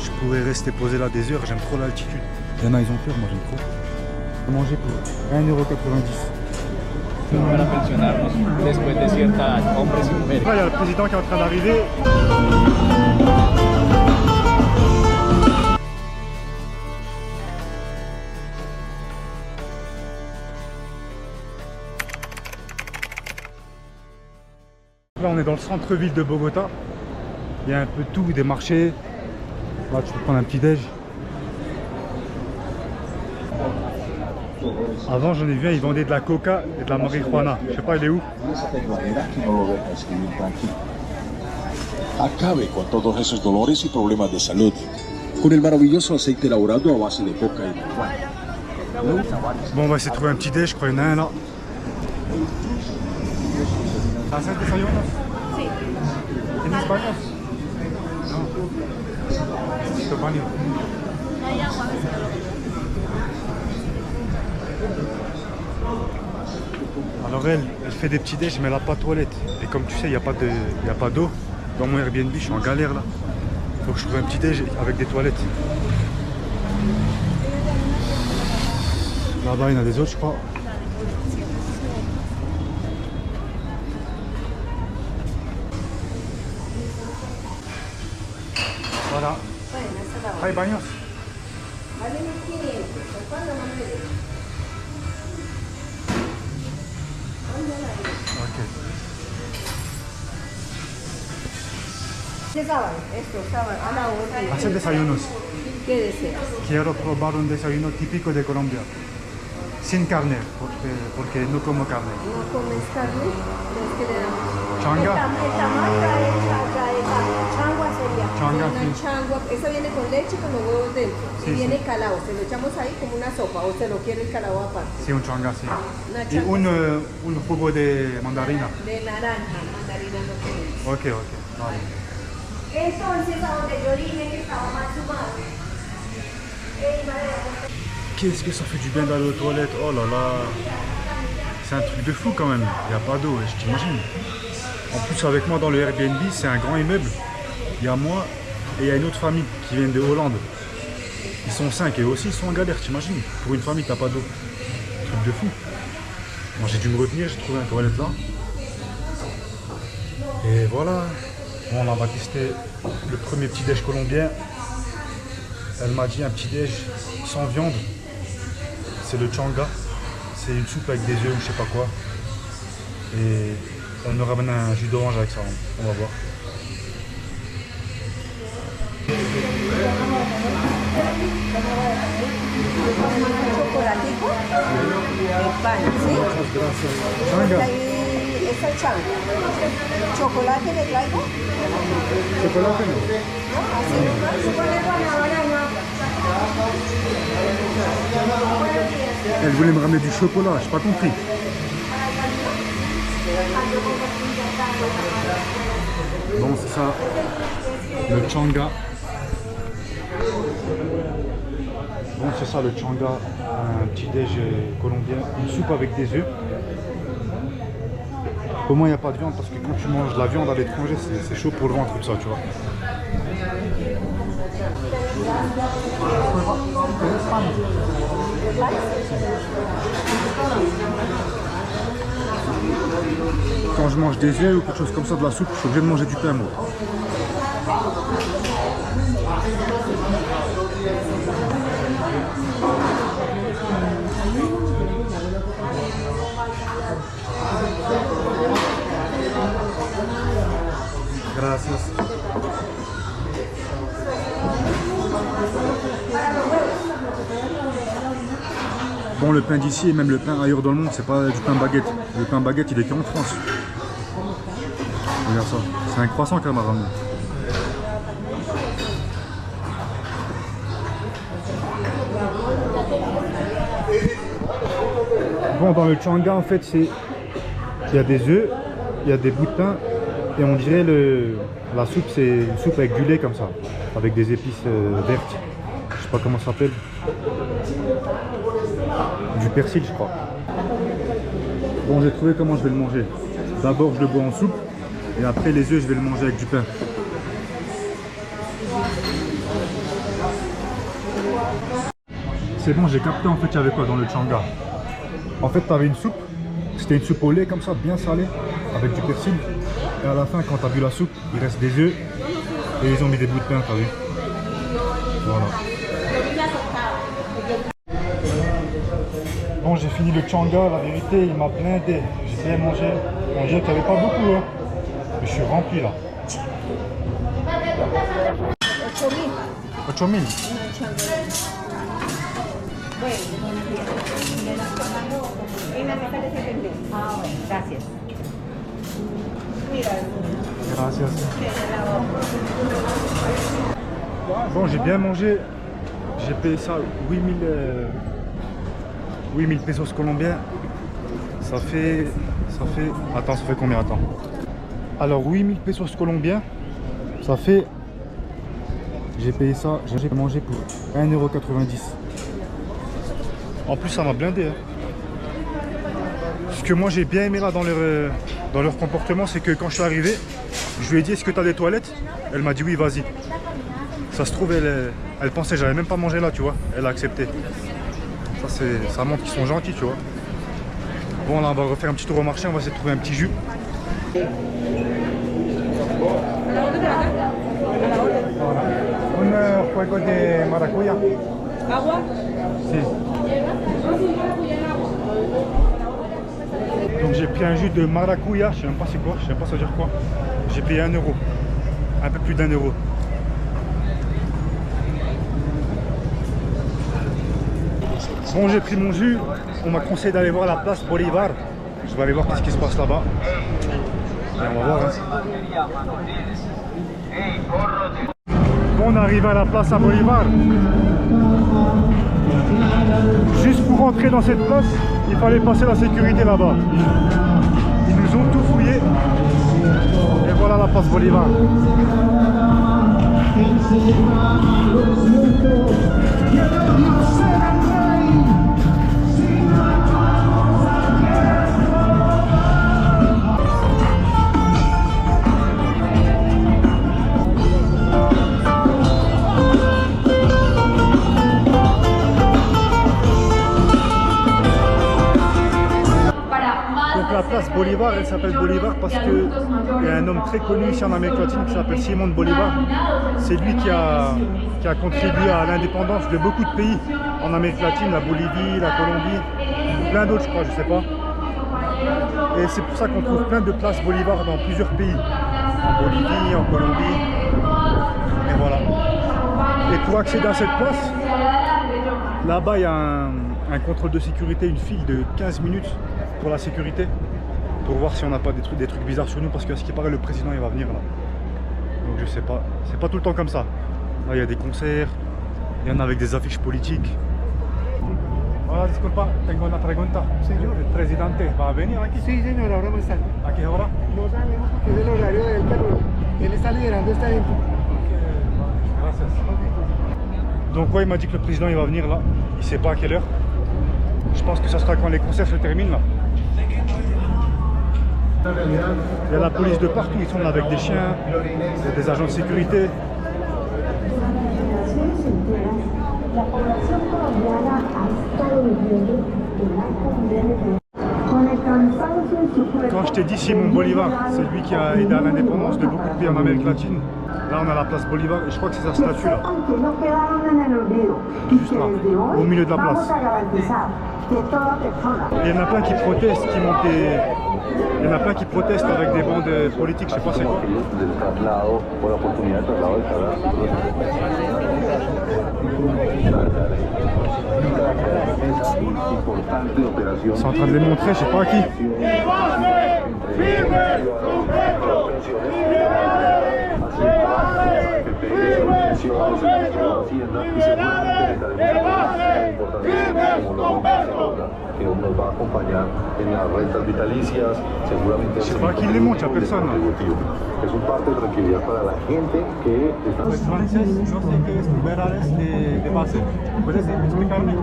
Je pourrais rester posé là des heures, j'aime trop l'altitude. Il y en a, ils ont peur, moi j'aime trop. Manger pour 1,90 €. Para pensionarnos después de cierta edad, hombres y mujeres. Là, il y a le président qui est en train d'arriver. Là, on est dans le centre-ville de Bogota. Il y a un peu tout, des marchés. Là, tu peux prendre un petit déj. Avant, j'en ai vu un, ils vendaient de la coca et de la marijuana. Je sais pas, il est où? Acabe con todos esos dolores y problemas de salud con el maravilloso aceite elaborado a base de coca y marihuana. Bon, on va essayer de trouver un petit déj, je crois qu'il y en a un là. ¿Haces desayunos? Sí. ¿Tienes baños? No. Necesito baño. No hay agua, a ver si lo... Alors elle fait des petits déj mais elle n'a pas de toilette. Et comme tu sais, il n'y a pas d'eau. Dans mon Airbnb, je suis en galère là. Il faut que je trouve un petit déj avec des toilettes. Là-bas, il y en a des autres, je crois. Voilà. Hay baños. Ok. ¿Qué saben? Esto, saben a la orden. Hacer desayunos. ¿Qué deseas? Quiero probar un desayuno típico de Colombia. Sin carne, porque no como carne. ¿No comes carne? Es que le damos. Changa. El tamal trae carne. Changua sería. Changua, Una sí. changua. Esa viene con leche y con los huevos dentro. Sí, y viene sí. calado. Se lo echamos ahí como una sopa o se lo quiere el calado aparte. Sí, un changa, sí. Una Y changua. un jugo de mandarina. De naranja, mandarina no comemos. Ok, ok. Vale. Entonces, a donde yo dije que estaba mal sumado. Qu'est-ce que ça fait du bien d'aller aux toilettes? Oh là là. C'est un truc de fou quand même. Il n'y a pas d'eau, je t'imagine. En plus, avec moi dans le Airbnb, c'est un grand immeuble. Il y a moi et il y a une autre famille qui vient de Hollande. Ils sont 5 et aussi ils sont en galère, t'imagines. Pour une famille, t'as pas d'eau. Truc de fou. Moi j'ai dû me retenir, j'ai trouvé une toilette là. Et voilà. Bon, là, on va tester le premier petit déj colombien. Elle m'a dit un petit déj sans viande. C'est le changa. C'est une soupe avec des œufs ou je sais pas quoi. Et elle me ramène un jus d'orange avec ça. On va voir. Chocolatico, el pan, ¿sí? Changa. Ahí está el chango. ¿Chocolate le traigo? Chocolat, no. Así nomás. Elle voulait me ramener du chocolat, j'ai pas compris. Bon, c'est ça. Le changa. Bon, c'est ça le changa. Un petit déj colombien. Une soupe avec des œufs. Au moins, il n'y a pas de viande parce que quand tu manges de la viande à l'étranger, c'est chaud pour le ventre, tout ça, tu vois. Quand je mange des œufs ou quelque chose comme ça, de la soupe, je suis obligé de manger du pain, moi. Gracias. Bon, le pain d'ici et même le pain ailleurs dans le monde, c'est pas du pain baguette. Le pain baguette, il est qu'en France. Regarde ça. C'est un croissant qu'elle m'a ramené. Bon, dans le changa, en fait, il y a des œufs, il y a des bouts de pain, et on dirait la soupe, c'est une soupe avec du lait comme ça, avec des épices vertes. Je sais pas comment ça s'appelle. Du persil, je crois. Bon, j'ai trouvé comment je vais le manger. D'abord, je le bois en soupe, et après les œufs, je vais le manger avec du pain. C'est bon, j'ai capté en fait il y avait quoi dans le changa. En fait, tu avais une soupe, c'était une soupe au lait comme ça, bien salée, avec du persil. Et à la fin, quand tu as bu la soupe, il reste des œufs et ils ont mis des bouts de pain, t'as vu. Voilà. Bon, j'ai fini le changa, la vérité, il m'a blindé. J'ai bien mangé. On dirait qu'il n'y avait pas beaucoup, hein. Mais je suis rempli là. 8.000. Gracias. Gracias. Bon, j'ai bien mangé. J'ai payé ça 8000 pesos colombiens. Ça fait... Attends, ça fait combien? Attends. Alors 8000 pesos colombiens, ça fait... J'ai payé ça, j'ai mangé pour 1,90 €. En plus, ça m'a blindé. Hein. Ce que moi j'ai bien aimé là dans leur comportement, c'est que quand je suis arrivé, je lui ai dit est-ce que tu as des toilettes? Elle m'a dit oui, vas-y. Ça se trouve, elle pensait que j'allais même pas manger là, tu vois. Elle a accepté. Ça montre qu'ils sont gentils, tu vois. Bon, là, on va refaire un petit tour au marché, on va essayer de trouver un petit jus. Un juego de maracuya. Agua. Si. Donc j'ai pris un jus de maracuya, je sais même pas c'est quoi, je sais même pas ça veut dire quoi. J'ai payé 1 €, un peu plus d'1 €. Bon, j'ai pris mon jus, on m'a conseillé d'aller voir la place Bolivar. Je vais aller voir ce qui se passe là-bas. Et on va voir. Hein. Bon, on arrive à la place à Bolivar. Juste pour rentrer dans cette place, il fallait passer la sécurité là-bas. Ils nous ont tout fouillé. Et voilà la place Bolivar. La place Bolivar, elle s'appelle Bolivar parce qu'il y a un homme très connu ici en Amérique latine qui s'appelle Simón Bolívar. C'est lui qui a contribué à l'indépendance de beaucoup de pays en Amérique latine, la Bolivie, la Colombie, plein d'autres je crois, je sais pas. Et c'est pour ça qu'on trouve plein de places Bolivar dans plusieurs pays, en Bolivie, en Colombie, et voilà. Et pour accéder à cette place, là-bas il y a un contrôle de sécurité, une file de 15 minutes pour la sécurité, pour voir si on n'a pas des trucs bizarres sur nous, parce que à ce qui paraît le président il va venir là. Donc je sais pas, c'est pas tout le temps comme ça. Là il y a des concerts, il y en a avec des affiches politiques. Hola, disculpa, tengo una pregunta. Señor, el presidente va a venir aquí. Sí, señor, ahora va a estar. ¿A qué hora? No sabemos porque es el horario de él, pero él está liderando este evento. Gracias. Donc ouais, il m'a dit que le président il va venir là. Il sait pas à quelle heure. Je pense que ça sera quand les concerts se terminent là. Il y a la police de partout, ils sont là avec des chiens, des agents de sécurité. Quand je t'ai dit Simón Bolívar, c'est lui qui a aidé à l'indépendance de beaucoup de pays en Amérique latine. Là on a la place Bolivar et je crois que c'est sa statue là. Juste là, au milieu de la place. Et il y en a plein qui protestent, qui montent des... Il y en a plein qui protestent avec des bandes politiques, je sais pas c'est quoi. Ils sont en train de les montrer, je sais pas à qui. Je sais pas qui les monte, il n'y a personne. Es un parte de tranquilidad para la gente que está... Francés, no sé qué es liberales de base. ¿Puedes explicarme?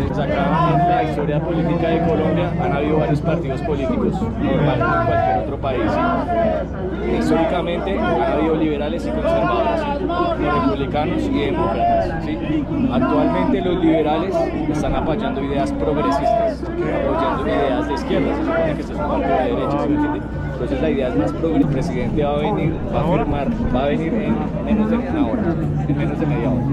Pues acá en la historia política de Colombia han habido varios partidos políticos, normal como en cualquier otro país. históricamente ha habido liberales y conservadores, ¿sí? Republicanos y demócratas, ¿sí? Actualmente los liberales están apoyando ideas progresistas, apoyando ideas de izquierda, se supone que esto es un partido de derecha, ¿sí me entiende? Entonces la idea es más progresista. El presidente va a venir en menos de una hora, en menos de media hora.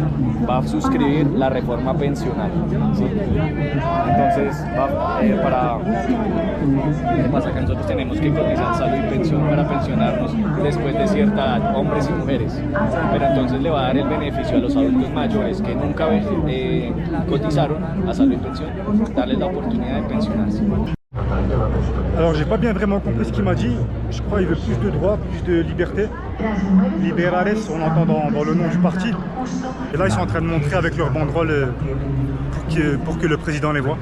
Va a suscribir la reforma pensional, ¿sí? Entonces, ¿qué pasa? Que nosotros tenemos que cotizar salud y pensión para pensionarnos después de cierta edad, hombres y mujeres. Pero entonces le va a dar el beneficio a los adultos mayores que nunca cotizaron a salud y pensión, darles la oportunidad de pensionarse. Alors j'ai pas bien vraiment compris ce qu'il m'a dit. Je crois qu'il veut plus de droits, plus de liberté. Liberales, on l'entend dans le nom du parti. Et là ils sont en train de montrer avec leur banderole pour que le président les voit.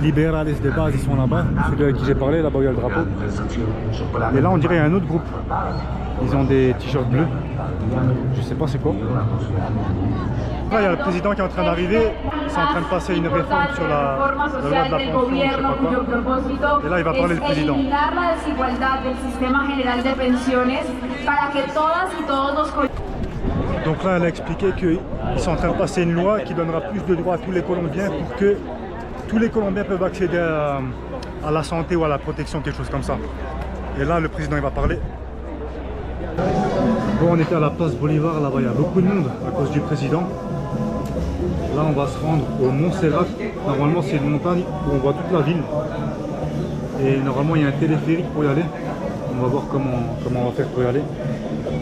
Liberales de base, ils sont là-bas, celui avec qui j'ai parlé, là-bas il y a le drapeau. Et là on dirait un autre groupe. Ils ont des t-shirts bleus. Je sais pas c'est quoi. Là il y a le président qui est en train d'arriver. Ils sont en train de passer une réforme sur la loi de la pension, je sais pas quoi. Et là il va parler le président. Donc là elle a expliqué qu'ils sont en train de passer une loi qui donnera plus de droits à tous les Colombiens pour que tous les Colombiens peuvent accéder à la santé ou à la protection, quelque chose comme ça. Et là le président il va parler. Bon, on était à la place Bolivar, là-bas il y a beaucoup de monde à cause du président. Là on va se rendre au Montserrat. Normalement c'est une montagne où on voit toute la ville. Et normalement il y a un téléphérique pour y aller. On va voir comment on va faire pour y aller.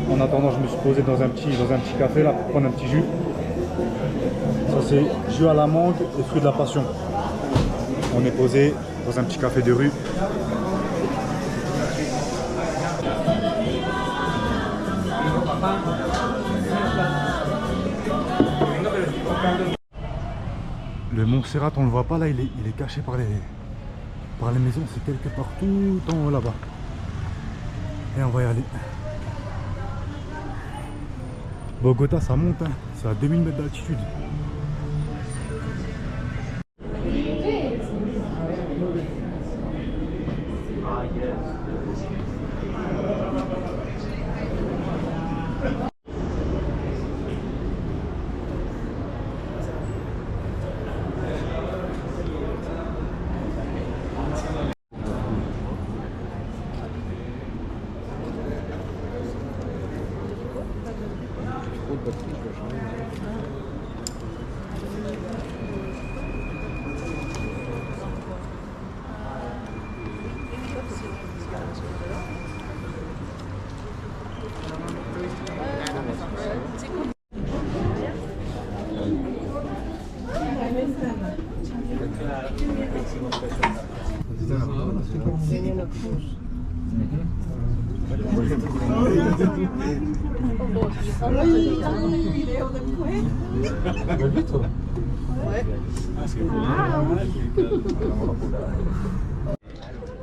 En attendant je me suis posé dans un petit café là pour prendre un petit jus. Ça c'est jus à la mangue et fruits de la passion. On est posé dans un petit café de rue. Le Montserrat, on le voit pas là, il est caché par les maisons, c'est quelque part tout en haut là-bas. Et on va y aller. Bogota, ça monte, hein. C'est à 2000 mètres d'altitude.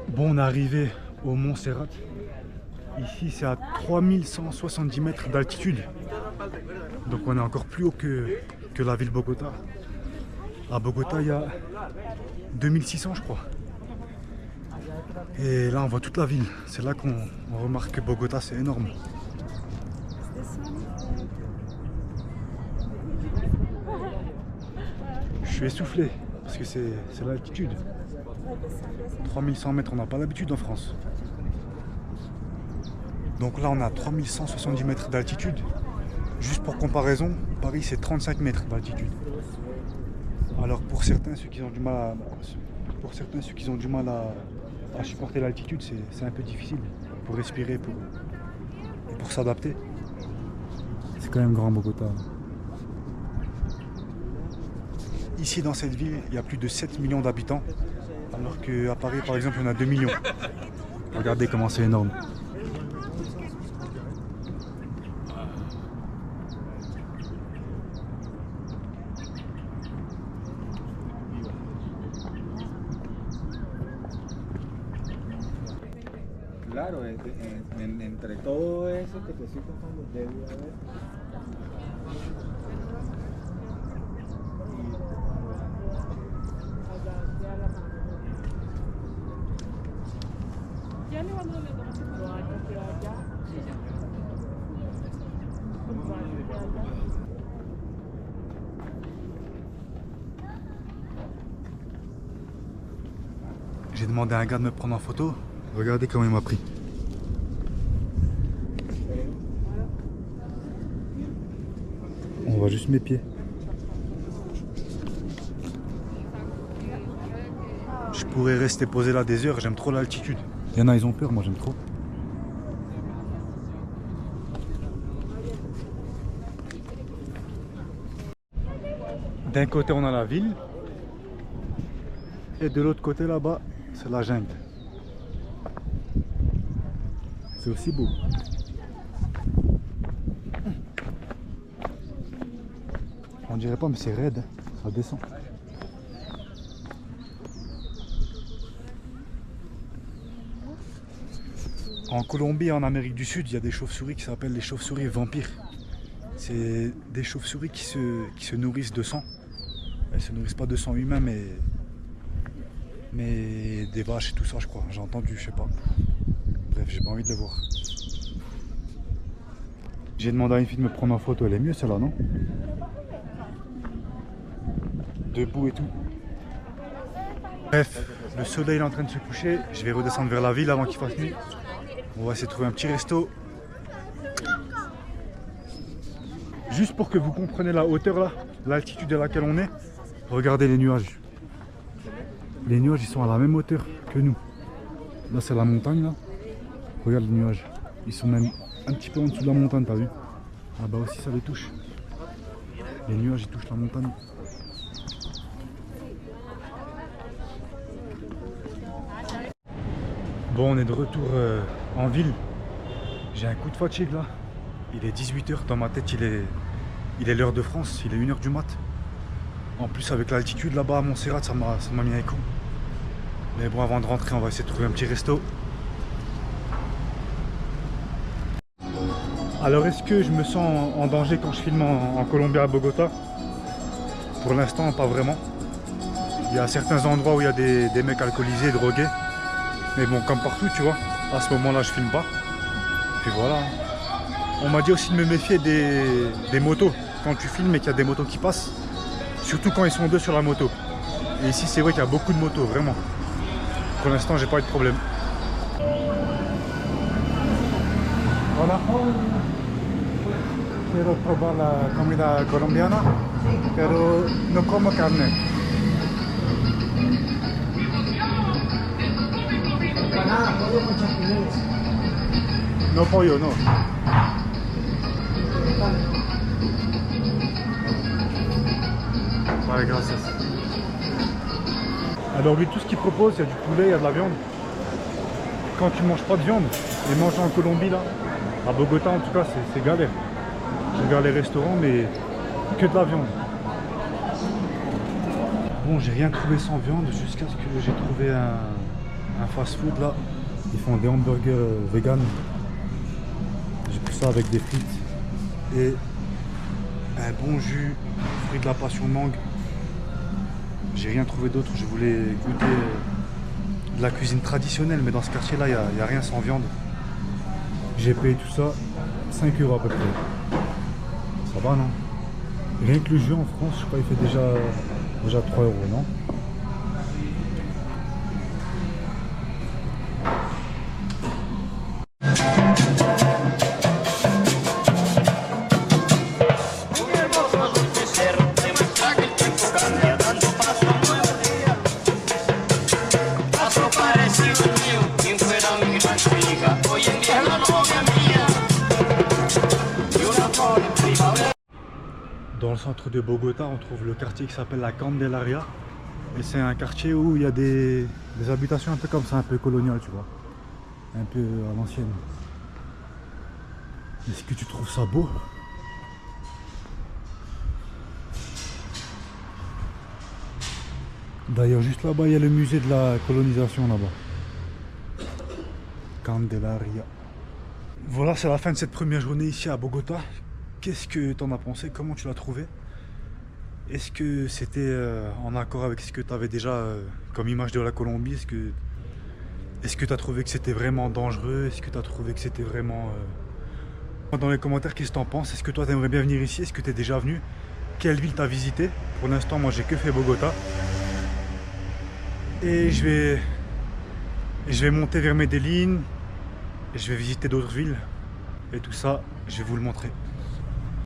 Bon, on est arrivé au Montserrat. Ici, c'est à 3170 mètres d'altitude. Donc on est encore plus haut que la ville Bogota. À Bogota, il y a 2600, je crois. Et là, on voit toute la ville. C'est là qu'on remarque que Bogota, c'est énorme. Je suis essoufflé parce que c'est l'altitude. 3100 mètres, on n'a pas l'habitude en France. Donc là, on a 3170 mètres d'altitude. Juste pour comparaison, Paris, c'est 35 mètres d'altitude. Alors pour certains, ceux qui ont du mal à supporter l'altitude, c'est un peu difficile pour respirer, pour s'adapter. C'est quand même grand Bogota. Ici dans cette ville, il y a plus de 7 millions d'habitants, alors qu'à Paris par exemple, il y en a 2 millions. Regardez comment c'est énorme. Claro, entre todo eso que te estoy contando, debe haber. J'ai demandé à un gars de me prendre en photo. Regardez comment il m'a pris. On voit juste mes pieds. Je pourrais rester posé là des heures, j'aime trop l'altitude. Il y en a, ils ont peur, moi j'aime trop. D'un côté on a la ville. Et de l'autre côté là-bas, c'est la jungle. C'est aussi beau. On dirait pas, mais c'est raide, ça descend. En Colombie et en Amérique du Sud, il y a des chauves-souris qui s'appellent les chauves-souris vampires. C'est des chauves-souris qui se nourrissent de sang. Elles se nourrissent pas de sang humain, mais des vaches et tout ça, je crois. J'ai entendu, je sais pas. Bref, j'ai pas envie de le voir. J'ai demandé à une fille de me prendre en photo. Elle est mieux celle-là, non? Debout et tout. Bref, le soleil est en train de se coucher. Je vais redescendre vers la ville avant qu'il fasse nuit. On va essayer de trouver un petit resto. Juste pour que vous compreniez la hauteur là, l'altitude à laquelle on est. Regardez les nuages. Les nuages ils sont à la même hauteur que nous. Là c'est la montagne là. Regarde les nuages. Ils sont même un petit peu en dessous de la montagne, t'as vu? Ah bah aussi ça les touche. Les nuages ils touchent la montagne. Bon, on est de retour en ville. J'ai un coup de fatigue là. Il est 18 h, dans ma tête il est l'heure de France, il est 1 h du mat. En plus avec l'altitude là-bas à Montserrat, ça m'a mis un coup. Mais bon, avant de rentrer, on va essayer de trouver un petit resto. Alors est-ce que je me sens en danger quand je filme en Colombie à Bogota? Pour l'instant, pas vraiment. Il y a certains endroits où il y a des mecs alcoolisés, drogués. Mais bon, comme partout, tu vois, à ce moment-là, je filme pas. Puis voilà. On m'a dit aussi de me méfier des motos. Quand tu filmes et qu'il y a des motos qui passent, surtout quand ils sont deux sur la moto. Et ici, c'est vrai qu'il y a beaucoup de motos, vraiment. Pour l'instant, j'ai pas eu de problème. Hola. Quiero probar la comida colombiana, pero no como carne. No pollo, no. Ouais, gracias. Alors lui, tout ce qu'il propose, il y a du poulet, il y a de la viande. Quand tu manges pas de viande, et manger en Colombie là, à Bogota en tout cas, c'est galère. Je regarde les restaurants, mais que de la viande. Bon, j'ai rien trouvé sans viande jusqu'à ce que j'ai trouvé un fast-food là. Ils font des hamburgers vegan. J'ai pris ça avec des frites et un bon jus, fruit de la passion mangue. J'ai rien trouvé d'autre. Je voulais goûter de la cuisine traditionnelle, mais dans ce quartier là, il n'y a rien sans viande. J'ai payé tout ça 5 € à peu près. Ça va, non? Rien que le jus en France, je crois qu'il fait déjà 3 €, non? Dans le centre de Bogota, on trouve le quartier qui s'appelle la Candelaria. Et c'est un quartier où il y a des habitations un peu comme ça, un peu coloniales, tu vois. Un peu à l'ancienne. Est-ce que tu trouves ça beau? D'ailleurs, juste là-bas, il y a le musée de la colonisation là-bas. Candelaria. Voilà, c'est la fin de cette première journée ici à Bogota. Qu'est-ce que tu en as pensé? Comment tu l'as trouvé? Est-ce que c'était en accord avec ce que tu avais déjà comme image de la Colombie? Est-ce que Est-ce que tu as trouvé que c'était vraiment dangereux? Est-ce que tu as trouvé que c'était vraiment... Dans les commentaires, qu'est-ce que tu en penses? Est-ce que toi, tu aimerais bien venir ici? Est-ce que tu es déjà venu? Quelle ville tu as visité? Pour l'instant, moi, j'ai que fait Bogota. Et je vais monter vers Medellín. Et je vais visiter d'autres villes. Et tout ça, je vais vous le montrer.